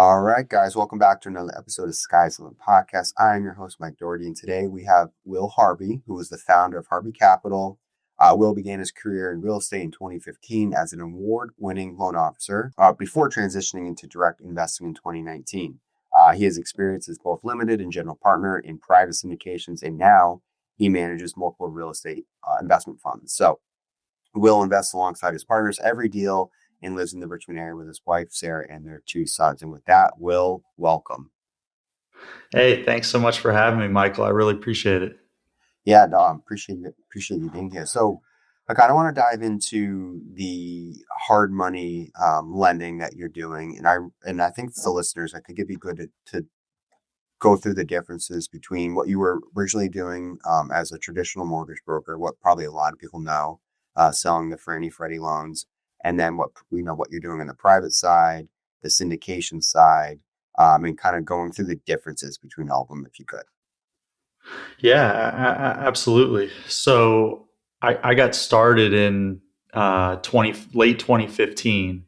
All right, guys, welcome back to another episode of Sky's the Limit Podcast. I am your host, Mike Doherty, and today we have Will Harvey, who is the founder of Harvey Capital. Will began his career in real estate in 2015 as an award-winning loan officer before transitioning into direct investing in 2019. He has experience as both limited and general partner in private syndications, and now he manages multiple real estate investment funds. So Will invests alongside his partners every deal and lives in the Richmond area with his wife, Sarah, and their two sons. And with that, Will, welcome. Hey, thanks so much for having me, Michael. I really appreciate it. Yeah, no, I appreciate you being here. So I kind of want to dive into the hard money lending that you're doing. And I think for the listeners, I think it'd be good to go through the differences between what you were originally doing as a traditional mortgage broker, what probably a lot of people know, selling the Fannie Freddie loans, and then what you're doing on the private side, the syndication side, and kind of going through the differences between all of them, if you could. Yeah, absolutely. So I got started in 2015.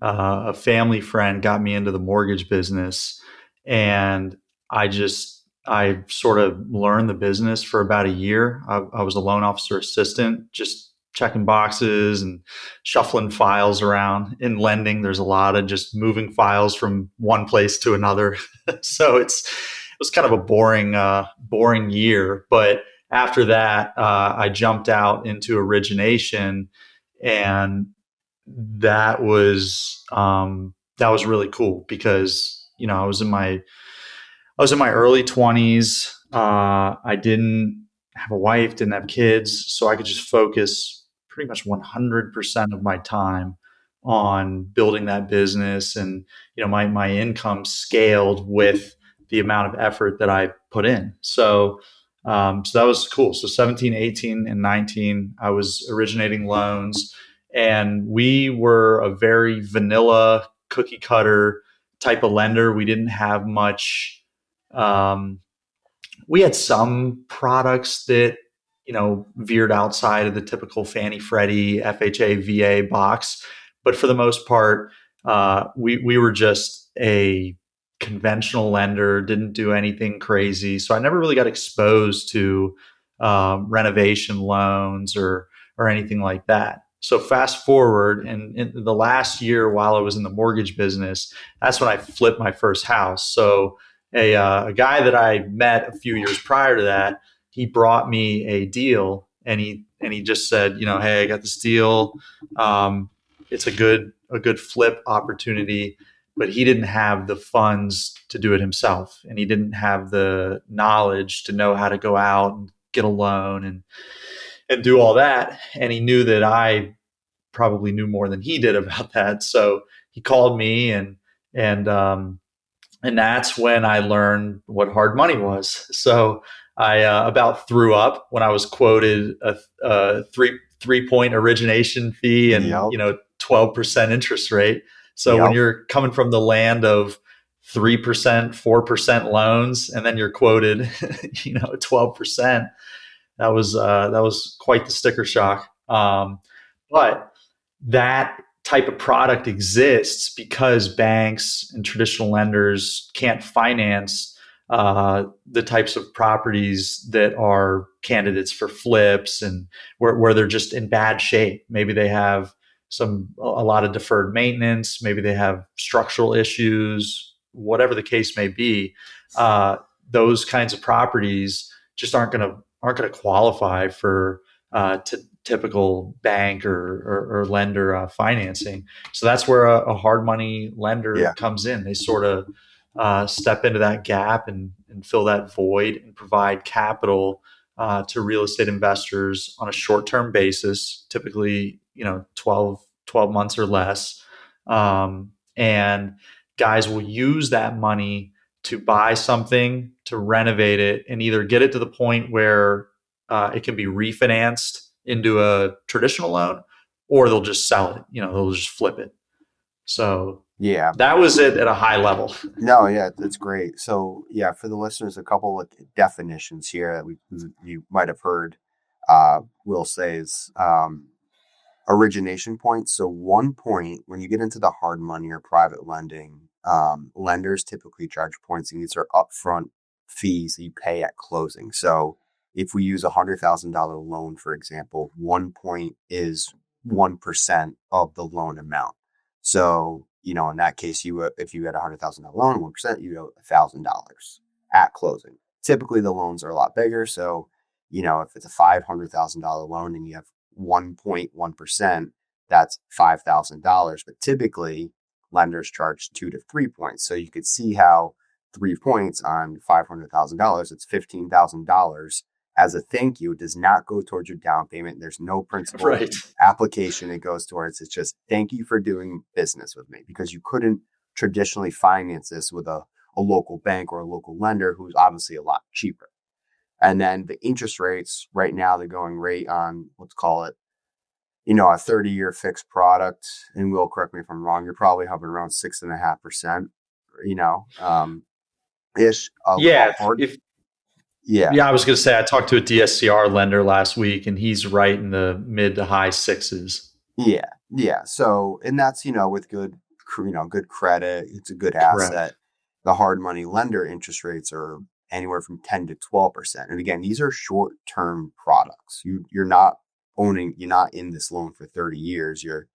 A family friend got me into the mortgage business, and I sort of learned the business for about a year. I was a loan officer assistant, just checking boxes and shuffling files around. In lending, there's a lot of just moving files from one place to another. So it was kind of a boring year. But after that, I jumped out into origination, and that was really cool because I was in my early 20s. I didn't have a wife, didn't have kids, so I could just focus pretty much 100% of my time on building that business. And my income scaled with the amount of effort that I put in. So that was cool. So 17, 18, and 19, I was originating loans, and we were a very vanilla cookie cutter type of lender. We didn't have much. We had some products that veered outside of the typical Fannie Freddie FHA VA box, but for the most part, we were just a conventional lender. Didn't do anything crazy, so I never really got exposed to renovation loans or anything like that. So fast forward, and in the last year while I was in the mortgage business, that's when I flipped my first house. So a guy that I met a few years prior to that, he brought me a deal, and he just said, hey, I got this deal. It's a good flip opportunity, but he didn't have the funds to do it himself, and he didn't have the knowledge to know how to go out and get a loan and do all that. And he knew that I probably knew more than he did about that. So he called me, and that's when I learned what hard money was. So I about threw up when I was quoted a 3 point origination fee and Yep. 12% interest rate. So when Yep. you're coming from the land of 3%, 4% loans, and then you're quoted 12%, that was quite the sticker shock. But that type of product exists because banks and traditional lenders can't finance the types of properties that are candidates for flips, and where they're just in bad shape. Maybe they have a lot of deferred maintenance. Maybe they have structural issues, whatever the case may be. Those kinds of properties just aren't going to qualify for typical bank or lender financing. So that's where a hard money lender Yeah. comes in. They sort of step into that gap and fill that void and provide capital to real estate investors on a short-term basis, typically 12 months or less. And guys will use that money to buy something, to renovate it, and either get it to the point where it can be refinanced into a traditional loan, or they'll just sell it. They'll just flip it. So Yeah. that was it at a high level. No, yeah, that's great. So, yeah, for the listeners, a couple of definitions here that you might have heard Will say is origination point. So, one point when you get into the hard money or private lending lenders typically charge points, and these are upfront fees that you pay at closing. So if we use $100,000 loan, for example, 1 point is 1% of the loan amount. So, in that case, if you had $100,000 loan, 1%, you owe $1,000 at closing. Typically, the loans are a lot bigger. So, if it's a $500,000 loan and you have 1.1%, that's $5,000. But typically, lenders charge 2 to 3 points. So you could see how 3 points on $500,000, it's $15,000 as a thank you. It does not go towards your down payment. There's no principal Right. application it goes towards. It's just thank you for doing business with me, because you couldn't traditionally finance this with a local bank or a local lender who's obviously a lot cheaper. And then the interest rates right now, the going rate on, let's call it, a 30-year fixed product, and Will, correct me if I'm wrong, you're probably hovering around 6.5%, ish. Yeah. Yeah. Yeah, I was going to say I talked to a DSCR lender last week, and he's right in the mid to high sixes. Yeah. Yeah. So, and that's, with good credit, it's a good Correct. asset. The hard money lender interest rates are anywhere from 10 to 12%. And again, these are short-term products. You're not in this loan for 30 years. You're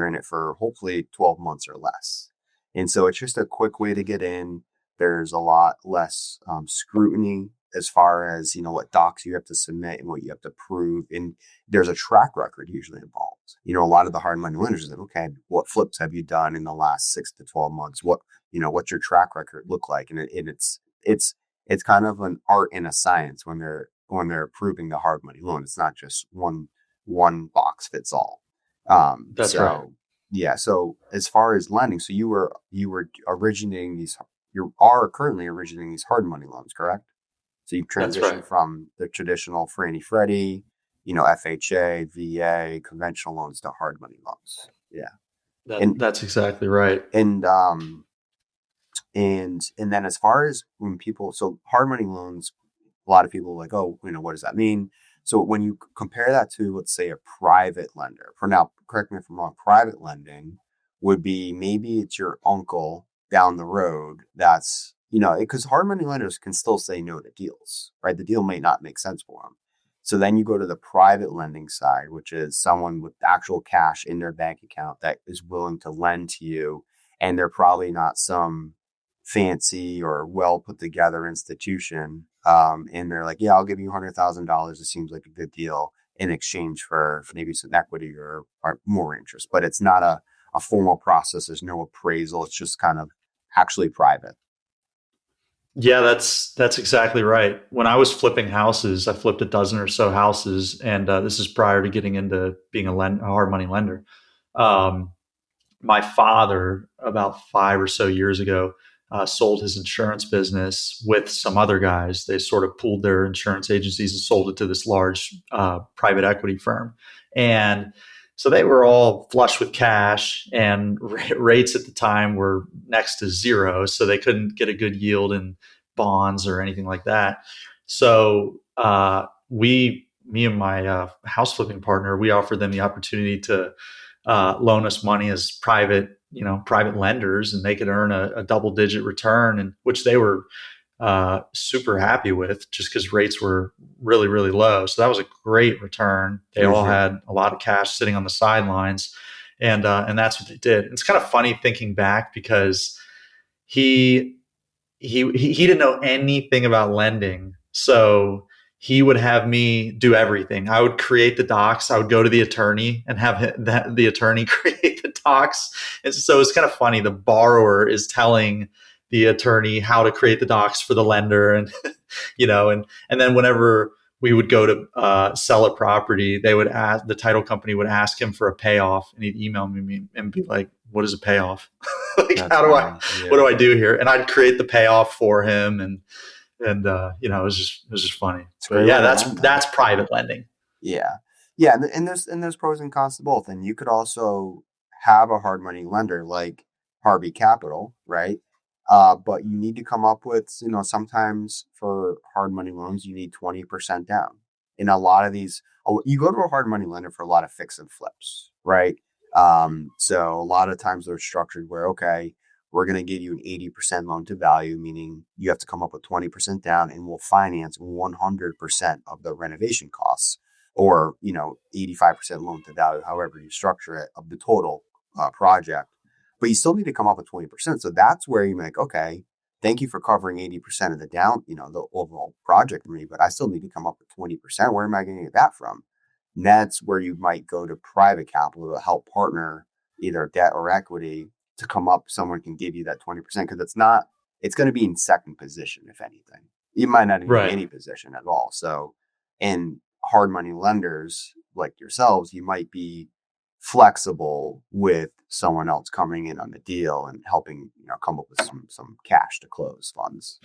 in it for hopefully 12 months or less. And so it's just a quick way to get in. There's a lot less scrutiny as far as, what docs you have to submit and what you have to prove. And there's a track record usually involved. A lot of the hard money lenders are like, okay, what flips have you done in the last 6 to 12 months? What's your track record look like? And it's kind of an art and a science when they're approving the hard money loan. It's not just one box fits all. That's right. Yeah. So as far as lending, so you are currently originating these hard money loans, correct? So you've transitioned from the traditional Fannie Freddie, FHA, VA, conventional loans to hard money loans. Yeah. That's exactly right. And then as far as so hard money loans, a lot of people are like, oh, what does that mean? So when you compare that to, let's say, a private lender, for now, correct me if I'm wrong, private lending would be maybe it's your uncle down the road that's, because hard money lenders can still say no to deals, right? The deal may not make sense for them. So then you go to the private lending side, which is someone with actual cash in their bank account that is willing to lend to you. And they're probably not some fancy or well put together institution. And they're like, yeah, I'll give you $100,000. It seems like a good deal in exchange for maybe some equity or more interest. But it's not a formal process. There's no appraisal. It's just kind of actually private. Yeah, that's exactly right. When I was flipping houses, I flipped a dozen or so houses, and this is prior to getting into being a hard money lender. My father, about 5 or so years ago, sold his insurance business with some other guys. They sort of pooled their insurance agencies and sold it to this large private equity firm. And so they were all flush with cash, and rates at the time were next to zero. So they couldn't get a good yield in bonds or anything like that. So me and my house flipping partner, we offered them the opportunity to loan us money as private lenders, and they could earn a double-digit return, and which they were super happy with, just because rates were really, really low. So that was a great return. They all had a lot of cash sitting on the sidelines, and that's what they did. And it's kind of funny thinking back, because he didn't know anything about lending, so he would have me do everything. I would create the docs. I would go to the attorney and have the attorney create the docs. And so it's kind of funny. The borrower is telling the attorney how to create the docs for the lender, and and then whenever we would go to sell a property, the title company would ask him for a payoff, and he'd email me and be like, "What is a payoff? What do I do here?" And I'd create the payoff for him, and it was just funny. But yeah, that's private lending. Yeah. And there's pros and cons to both. And you could also have a hard money lender like Harvey Capital, right? But you need to come up with, sometimes for hard money loans, you need 20% down. In a lot of these, you go to a hard money lender for a lot of fix and flips, right? So a lot of times they're structured where, okay, we're going to give you an 80% loan to value, meaning you have to come up with 20% down, and we'll finance 100% of the renovation costs, or, 85% loan to value, however you structure it, of the total project. But you still need to come up with 20%. So that's where you're like, okay, thank you for covering 80% of the down, the overall project for me, but I still need to come up with 20%. Where am I going to get that from? And that's where you might go to private capital to help partner either debt or equity to come up. Someone can give you that 20% because it's going to be in second position, if anything. You might not even be Right. any position at all. So, in hard money lenders like yourselves, you might be flexible with someone else coming in on the deal and helping, come up with some cash to close funds.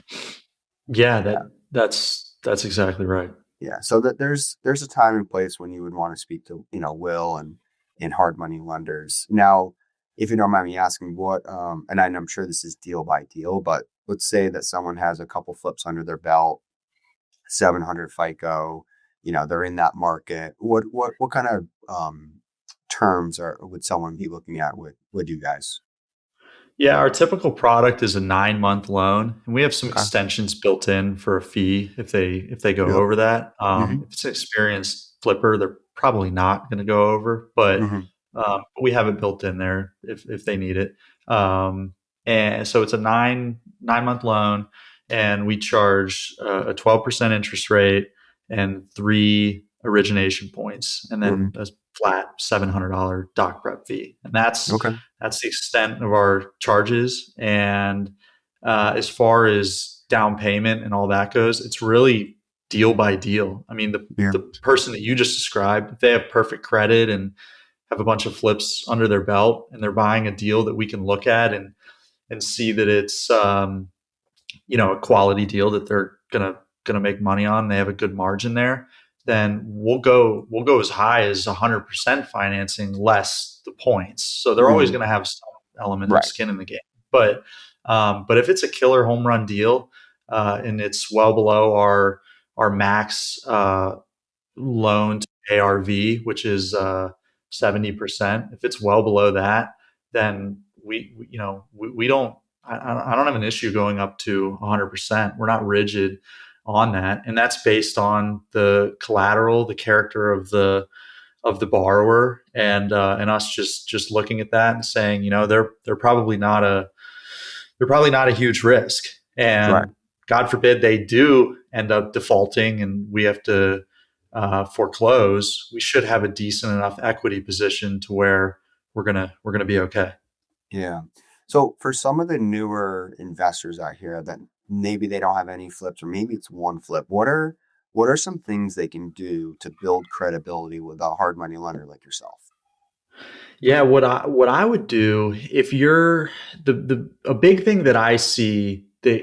Yeah, Yeah. that's exactly right. Yeah. So that there's a time and place when you would want to speak to, Will and hard money lenders. Now, if you don't mind me asking, what and I'm sure this is deal by deal, but let's say that someone has a couple flips under their belt, 700 FICO, they're in that market. What kind of terms would someone be looking at with you guys? Yeah, our typical product is a 9-month loan, and we have some Okay. extensions built in for a fee if they go Yep. over that. Mm-hmm. If it's an experienced flipper, they're probably not going to go over, but Mm-hmm. we have it built in there if they need it. And so it's a 9-month loan, and we charge a 12% interest rate and 3 origination points, and Mm-hmm. then a flat $700 doc prep fee, and that's Okay. that's the extent of our charges. And as far as down payment and all that goes, it's really deal by deal. I mean, Yeah. the person that you just described, if they have perfect credit and have a bunch of flips under their belt, and they're buying a deal that we can look at and see that it's a quality deal that they're gonna make money on, they have a good margin there, then we'll go as high as 100% financing less the points. So they're always Mm-hmm. going to have some element of Right. skin in the game. But if it's a killer home run deal, and it's well below our max loan to ARV, which is 70%. If it's well below that, then we don't. I don't have an issue going up to 100%. We're not rigid on that, and that's based on the collateral, the character of the borrower, and us just looking at that and saying, they're probably not a huge risk, Right. and God forbid they do end up defaulting and we have to foreclose. We should have a decent enough equity position to where we're gonna be okay. Yeah. So for some of the newer investors out here that maybe they don't have any flips, or maybe it's one flip, what are some things they can do to build credibility with a hard money lender like yourself? Yeah, what I would do if you're the a big thing that I see that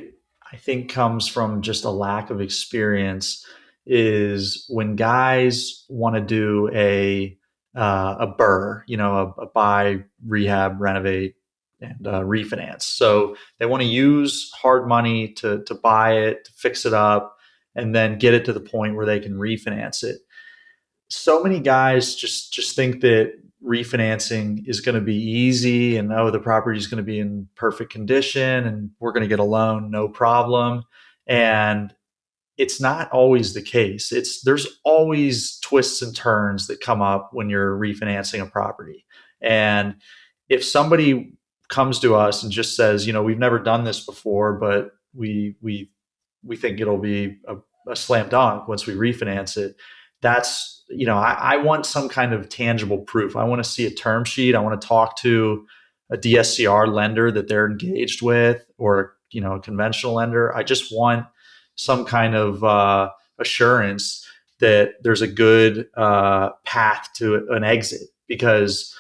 I think comes from just a lack of experience is when guys want to do a burr, a buy, rehab, renovate, and refinance. So they want to use hard money to buy it, to fix it up, and then get it to the point where they can refinance it. So many guys just think that refinancing is going to be easy, and the property is going to be in perfect condition and we're going to get a loan no problem. And it's not always the case. There's always twists and turns that come up when you're refinancing a property. And if somebody comes to us and just says, we've never done this before, but we think it'll be a slam dunk once we refinance it. That's, I want some kind of tangible proof. I want to see a term sheet. I want to talk to a DSCR lender that they're engaged with, or, a conventional lender. I just want some kind of assurance that there's a good path to an exit, because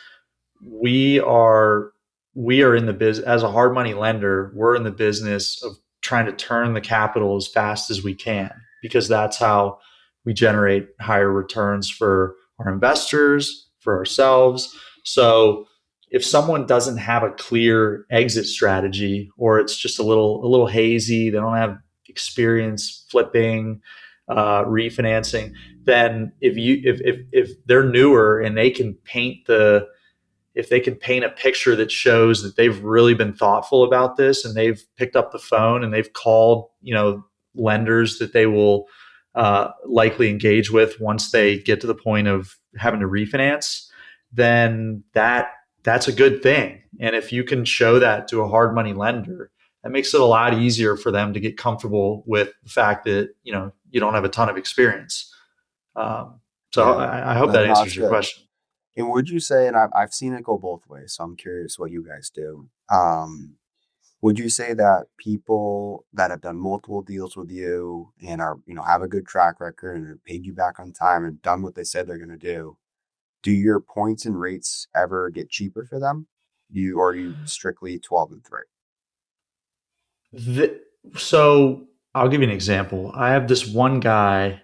we are we are in the business as a hard money lender. We're in the business of trying to turn the capital as fast as we can, because that's how we generate higher returns for our investors, for ourselves. So if someone doesn't have a clear exit strategy, or it's just a little hazy, they don't have experience flipping, refinancing, then if they're newer and they can paint if they can paint a picture that shows that they've really been thoughtful about this and they've picked up the phone and they've called, lenders that they will likely engage with once they get to the point of having to refinance, then that's a good thing. And if you can show that to a hard money lender, that makes it a lot easier for them to get comfortable with the fact that you don't have a ton of experience. So Yeah, I hope that no, answers it's your good. question. And would you say, and I've seen it go both ways, so I'm curious what you guys do. Would you say that people that have done multiple deals with you and are, have a good track record and have paid you back on time and done what they said they're going to do your points and rates ever get cheaper for them? Or are you strictly 12 and 3? The, so I'll give you an example. I have this one guy.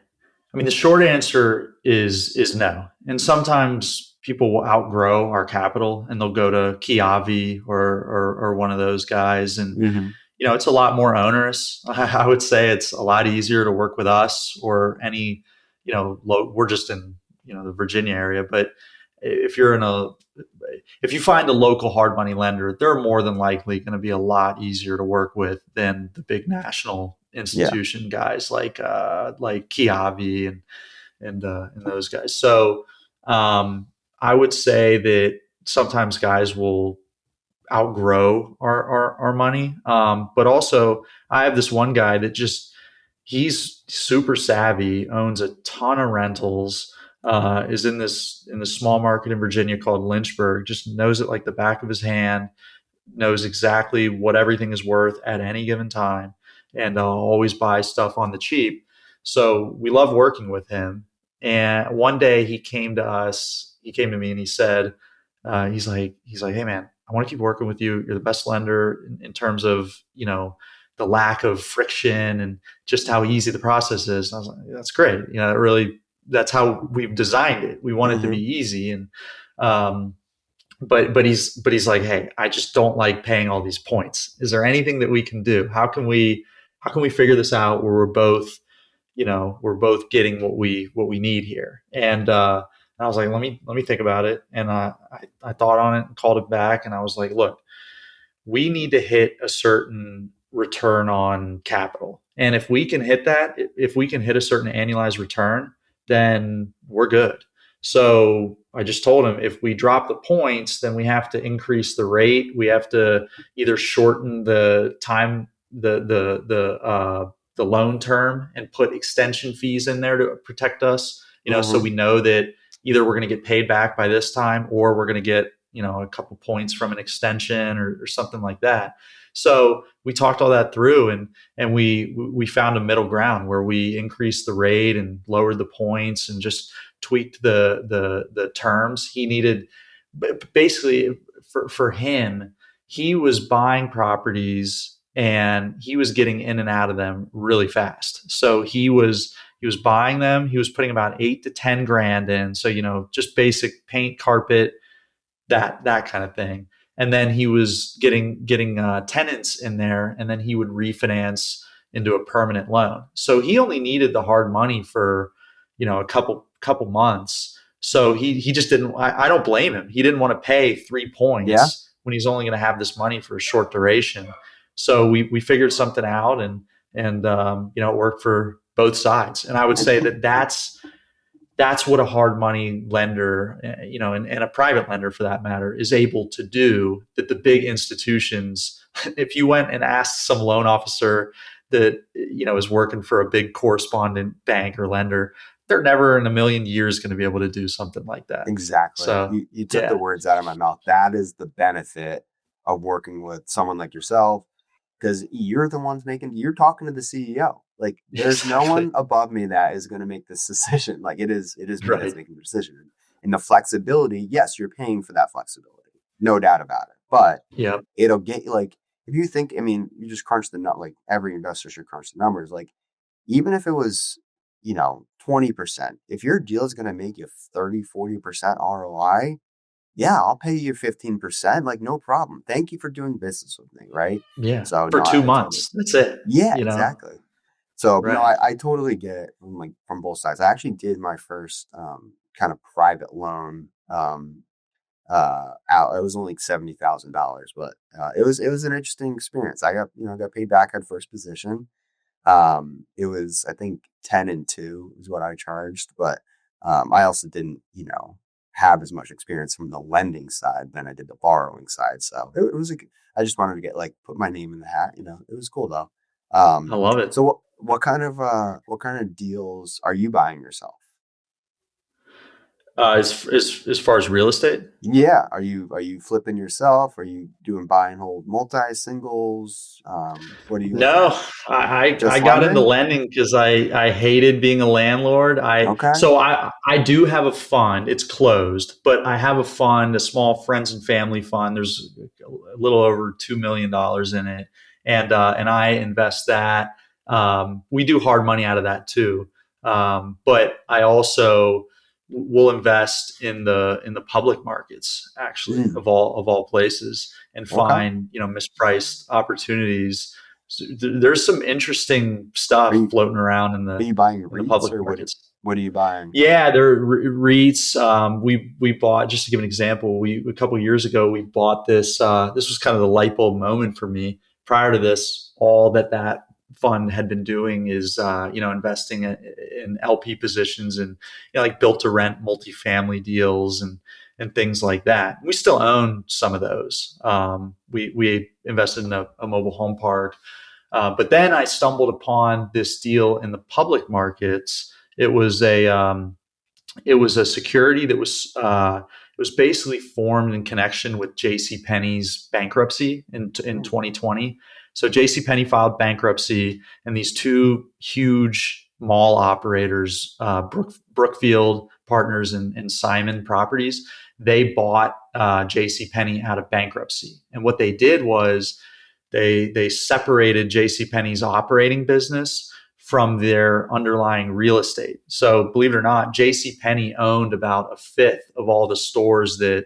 I mean, the short answer is no. And sometimes people will outgrow our capital and they'll go to Kiavi or one of those guys. And Mm-hmm. it's a lot more onerous. I would say it's a lot easier to work with us or any, we're just in, the Virginia area. But if you're in if you find a local hard money lender, they're more than likely going to be a lot easier to work with than the big national Yeah. institution guys like Kiavi and those guys. So I would say that sometimes guys will outgrow our money. But also, I have this one guy that he's super savvy, owns a ton of rentals, is in this small market in Virginia called Lynchburg, just knows it like the back of his hand, knows exactly what everything is worth at any given time, and always buys stuff on the cheap. So we love working with him. And one day he came to me and he said, hey man, I want to keep working with you. You're the best lender in terms of, the lack of friction and just how easy the process is. And I was like, that's great. That's how we've designed it. We want it to Mm-hmm. be easy. And, but he's like, hey, I just don't like paying all these points. Is there anything that we can do? How can we figure this out where we're both getting what we need here? And I was like, let me think about it. And I thought on it and called it back. And I was like, look, we need to hit a certain return on capital. And if we can hit that, if we can hit a certain annualized return, then we're good. So I just told him if we drop the points, then we have to increase the rate. We have to either shorten the time, the loan term, and put extension fees in there to protect us. So Mm-hmm. we know that either we're going to get paid back by this time, or we're going to get a couple points from an extension or something like that. So we talked all that through, and we found a middle ground where we increased the rate and lowered the points and just tweaked the terms he needed. Basically, for him, he was buying properties and he was getting in and out of them really fast. So he was buying them. He was putting about 8 to 10 grand in. So just basic paint, carpet, that kind of thing. And then he was getting tenants in there, and then he would refinance into a permanent loan. So he only needed the hard money for a couple months. So he just didn't. I don't blame him. He didn't want to pay 3 points Yeah. when he's only going to have this money for a short duration. So we figured something out, and it worked for both sides. And I would say that that's what a hard money lender, and a private lender for that matter, is able to do that the big institutions, if you went and asked some loan officer that, is working for a big correspondent bank or lender, they're never in a million years going to be able to do something like that. Exactly. So, You took the yeah, words out of my mouth. That is the benefit of working with someone like yourself, because you're talking to the CEO. Like, there's no exactly. one above me that is going to make this decision. Like, it is me that's Right. making the decision. And the flexibility, yes, you're paying for that flexibility, no doubt about it. But Yep. it'll get you, like, if you think, I mean, you just crunch the nut. Like, every investor should crunch the numbers. Like, even if it was, 20%, if your deal is going to make you 30-40% ROI, yeah, I'll pay you 15%. Like, no problem. Thank you for doing business with me. Right. Yeah. So, For no, two I totally, months. That's it. yeah, exactly. So, no, Right. I totally get it from both sides. I actually did my first kind of private loan out. It was only like $70,000, but it was an interesting experience. I got paid back at first position. It was, I think, 10 and 2 is what I charged, but I also didn't, have as much experience from the lending side than I did the borrowing side. So it was I just wanted to get like put my name in the hat. It was cool though. I love it. So what kind of deals are you buying yourself? As far as real estate. Yeah, are you flipping yourself? Are you doing buy and hold multi singles? What are you looking No, at? I Just got into lending? lending because I hated being a landlord. Okay. I do have a fund. It's closed, but I have a fund, a small friends and family fund. There's a little over $2 million in it, and I invest that. We do hard money out of that too, but I also will invest in the public markets, actually, Mm, of all places, and okay. find mispriced opportunities. So there's some interesting Are stuff you floating around are you buying in the REITs public or markets. what are you buying? Yeah, they're REITs. We bought, just to give an example. We A couple of years ago we bought this. This was kind of the light bulb moment for me. Prior to this, all that fund had been doing is investing in LP positions and like built to rent multifamily deals and things like that. We still own some of those. We invested in a mobile home park, but then I stumbled upon this deal in the public markets. It was a security that was basically formed in connection with J.C. Penney's bankruptcy in Hmm. 2020. So J.C. Penney filed bankruptcy, and these two huge mall operators, Brookfield Partners and Simon Properties, they bought J.C. Penney out of bankruptcy. And what they did was they separated J.C. Penney's operating business from their underlying real estate. So believe it or not, J.C. Penney owned about a fifth of all the stores that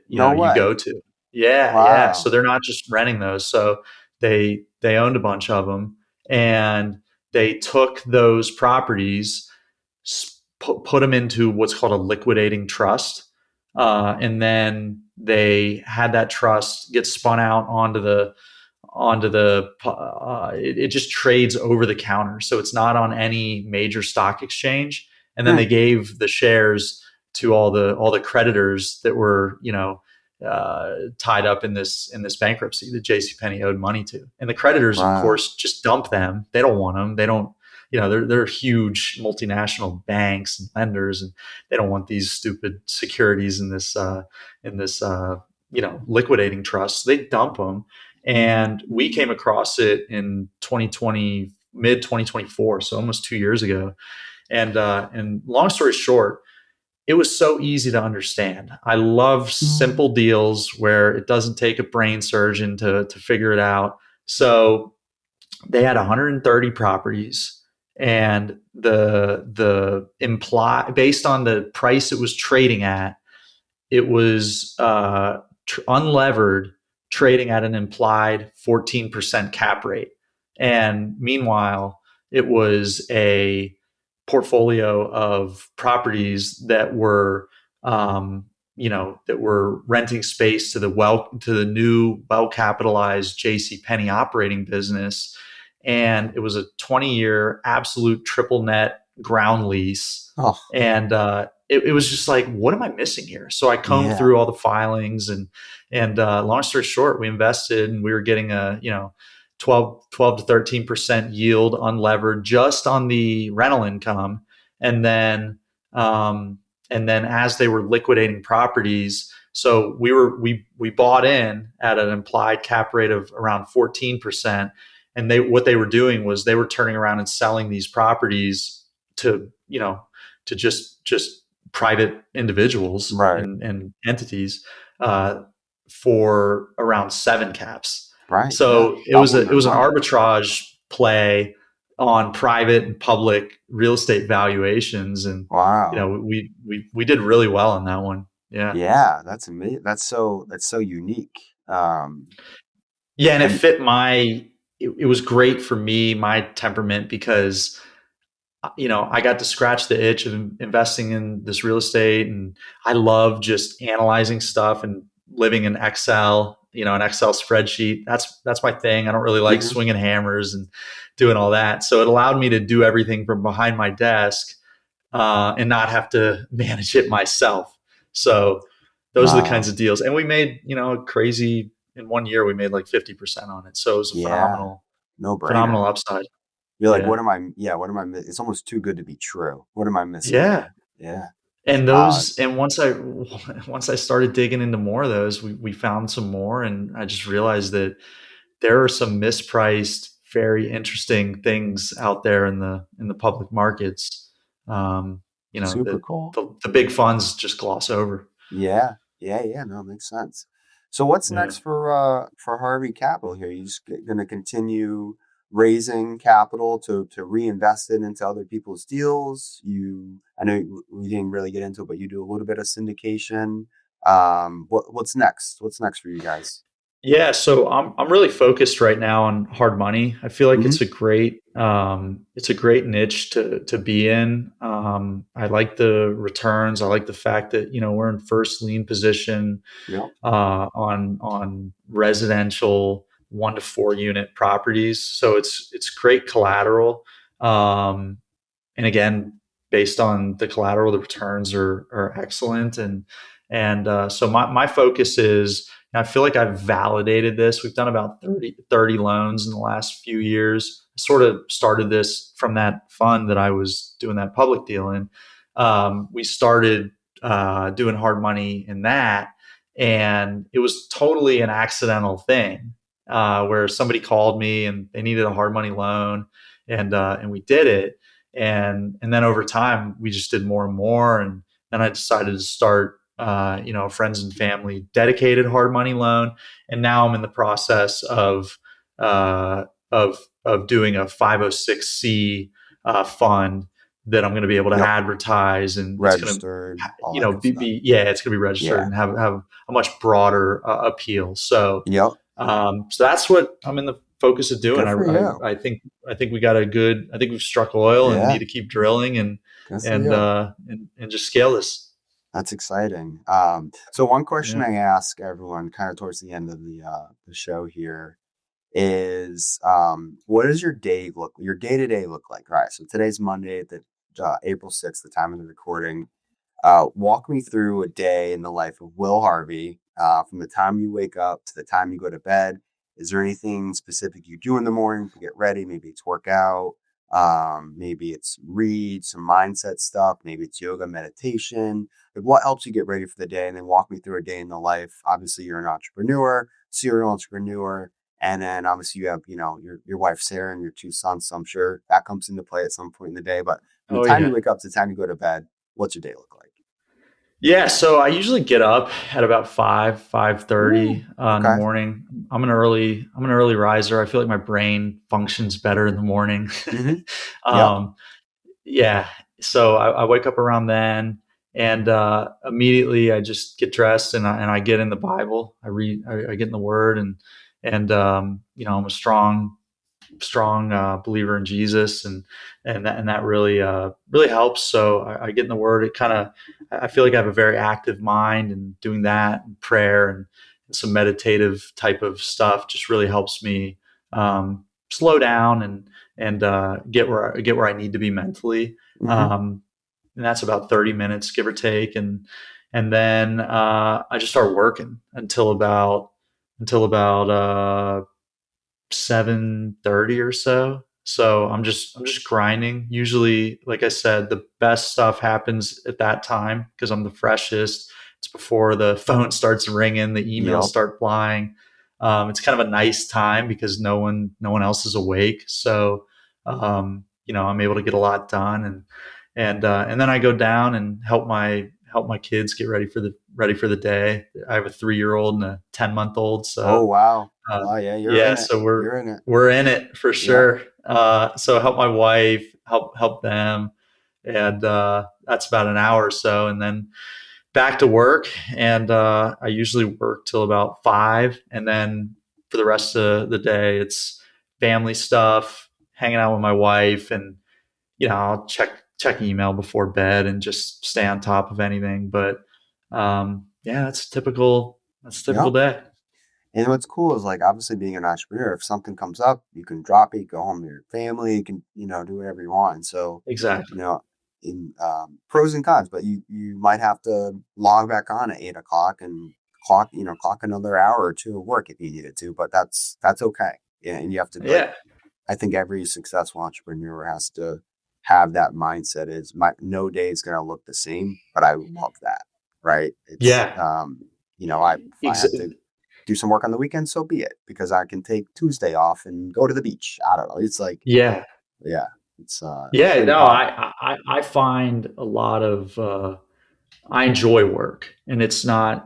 No you way. go to. Yeah, yeah. So Wow. they're not just renting those. So they owned a bunch of them, and they took those properties, put them into what's called a liquidating trust, and then they had that trust get spun out it just trades over the counter, so it's not on any major stock exchange. And then Hmm. they gave the shares to all the creditors that were tied up in this bankruptcy that JCPenney owed money to. And the creditors, of Wow. course, just dump them. They don't want them. They don't. They're huge multinational banks and lenders, and they don't want these stupid securities in this liquidating trust. So they dump them, and we came across it in 2020, mid 2024, so almost 2 years ago. And long story short, it was so easy to understand. I love simple deals where it doesn't take a brain surgeon to figure it out. So they had 130 properties, and the imply based on the price it was trading at, it was unlevered, trading at an implied 14% cap rate. And meanwhile, it was a portfolio of properties that were, that were renting space to the new well capitalized J.C. Penney operating business. And it was a 20-year absolute triple net ground lease. Oh, And it was just like, what am I missing here? So I combed yeah. through all the filings, and long story short, we invested, and we were getting a 12 to 13% yield unlevered just on the rental income. And then as they were liquidating properties, so we bought in at an implied cap rate of around 14%. And what they were doing was they were turning around and selling these properties to just private individuals Right. and entities, for around 7 caps. Right. Yeah. So it was Doubling a it their was an money. arbitrage play on private and public real estate valuations, and Wow. we did really well on that one. Yeah. Yeah, that's amazing. That's so unique. Yeah, and it And fit it was great for me, my temperament, because I got to scratch the itch of investing in this real estate, and I love just analyzing stuff and living in Excel, an Excel spreadsheet. That's my thing. I don't really like Hmm. swinging hammers and doing all that. So it allowed me to do everything from behind my desk, and not have to manage it myself. So those are the kinds Wow. of deals. And we made, crazy in 1 year, we made like 50% on it. So it was a Yeah. No phenomenal brainer. upside. You're like, Yeah. what am I, it's almost too good to be true. What am I missing Yeah. here? Yeah. And Uh, those, and once I started digging into more of those, we found some more, and I just realized that there are some mispriced, very interesting things out there in the public markets. Um, Super that cool. the big funds just gloss over. Yeah. Yeah. Yeah. No, it makes sense. So what's Yeah. next for Harvey Capital here? You just going to continue raising capital to reinvest it into other people's deals. I know we didn't really get into it, but you do a little bit of syndication. What's next? What's next for you guys? Yeah, so I'm really focused right now on hard money. I feel like Hmm. it's a great niche to be in. I like the returns. I like the fact that we're in first lien position Yeah. on residential 1 to 4 unit properties. So it's great collateral. Um, and again, based on the collateral, the returns are excellent. And so my focus is, I feel like I've validated this. We've done about 30 loans in the last few years. I sort of started this from that fund that I was doing that public deal in. We started doing hard money in that, and it was totally an accidental thing, where somebody called me and they needed a hard money loan, and we did it. And then over time we just did more and more, and then I decided to start friends and family dedicated hard money loan, and now I'm in the process uh, of doing a 506c fund that I'm going to be able to Yep. advertise, and it's going to Registered, all that good stuff. it's going to be registered Yeah. and have a much broader appeal. So Yep. so that's what I'm in the focus of doing. Good for you. I think we got a good. I think we've struck oil and need Yeah. to keep drilling Good for you. and just scale this. That's exciting. So one question Yeah. I ask everyone kind of towards the end of the show here is, what does your day to day look like? All right. So today's Monday, April 6th, the time of the recording. Walk me through a day in the life of Will Harvey, from the time you wake up to the time you go to bed. Is there anything specific you do in the morning to get ready? Maybe it's workout. Maybe it's read some mindset stuff. Maybe it's yoga, meditation. Like, what helps you get ready for the day? And then walk me through a day in the life. Obviously, you're an entrepreneur, serial entrepreneur. And then obviously you have, your wife, Sarah, and your two sons. So I'm sure that comes into play at some point in the day. But from the Oh time you yeah. wake up to the time you go to bed, what's your day look like? Yeah, so I usually get up at about 5:30 Ooh, in the okay. morning. I'm an early riser. I feel like my brain functions better in the morning. Mm-hmm. Yep. um, yeah, so I wake up around then, and immediately I just get dressed, and I get in the Bible. I get in the Word, and I'm a strong believer in Jesus, and that really helps. So I get in the Word. It kind of I feel like I have a very active mind, and doing that and prayer and some meditative type of stuff just really helps me slow down and get where I need to be mentally. Mm-hmm. Um, and that's about 30 minutes, give or take, and then I just start working until about 7:30 or so. So I'm just grinding. Usually, like I said, the best stuff happens at that time because I'm the freshest. It's before the phone starts ringing, the emails Yep. start flying. It's kind of a nice time because no one else is awake. So I'm able to get a lot done, and then I go down and help my kids get ready for the day. I have a 3-year-old and a 10-month-old, Oh, so wow. uh, Wow. Yeah. You're yeah, in it. so You're in it. we're in it for Yep. sure. So help my wife, help them, and that's about an hour or so, and then back to work. And I usually work till about 5, and then for the rest of the day, it's family stuff, hanging out with my wife, and I'll check email before bed and just stay on top of anything. But yeah, that's a typical Yep. day. And what's cool is like obviously being an entrepreneur, if something comes up, you can drop it, go home to your family, you can, do whatever you want. And so, you Exactly. know, in pros and cons, but you might have to log back on at 8 o'clock and clock another hour or two of work if you needed to, but that's okay. Yeah, and you have to like Yeah. I think every successful entrepreneur has to have that mindset is no day is gonna look the same, but I love that. Right. It's Yeah. if I have to do some work on the weekend, so be it, because I can take Tuesday off and go to the beach. I don't know. It's like, Yeah. yeah, it's Yeah. pretty No, powerful. I find a lot of, I enjoy work, and it's not,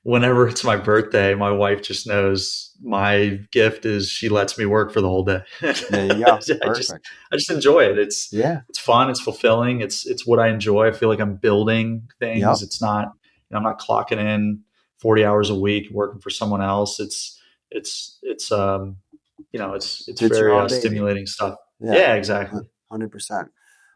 whenever it's my birthday, my wife just knows my gift is she lets me work for the whole day. There you go. I just, Perfect. I just enjoy it. Yeah. It's fun. It's fulfilling. It's what I enjoy. I feel like I'm building things. Yep. It's not, I'm not clocking in 40 hours a week working for someone else. It's it's It's your very own baby. stimulating stuff. Yeah. Yeah, exactly. 100%.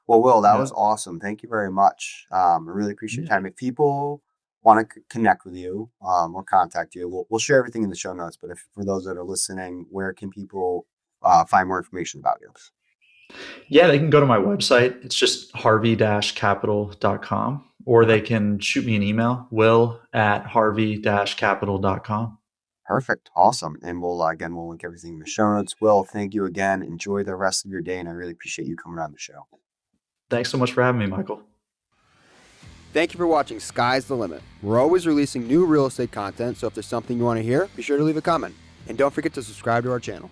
Well, Will, that Yeah. was awesome. Thank you very much. I really appreciate your Yeah. time. If people want to connect with you or contact you, we'll share everything in the show notes. But if for those that are listening, where can people find more information about you? Yeah, they can go to my website. It's just harvey-capital.com, or they Perfect. can shoot me an email, will@harvey-capital.com. Perfect. Awesome. And we'll link everything in the show notes. Will, thank you again. Enjoy the rest of your day. And I really appreciate you coming on the show. Thanks so much for having me, Michael. Thank you for watching Sky's the Limit. We're always releasing new real estate content, so if there's something you want to hear, be sure to leave a comment. And don't forget to subscribe to our channel.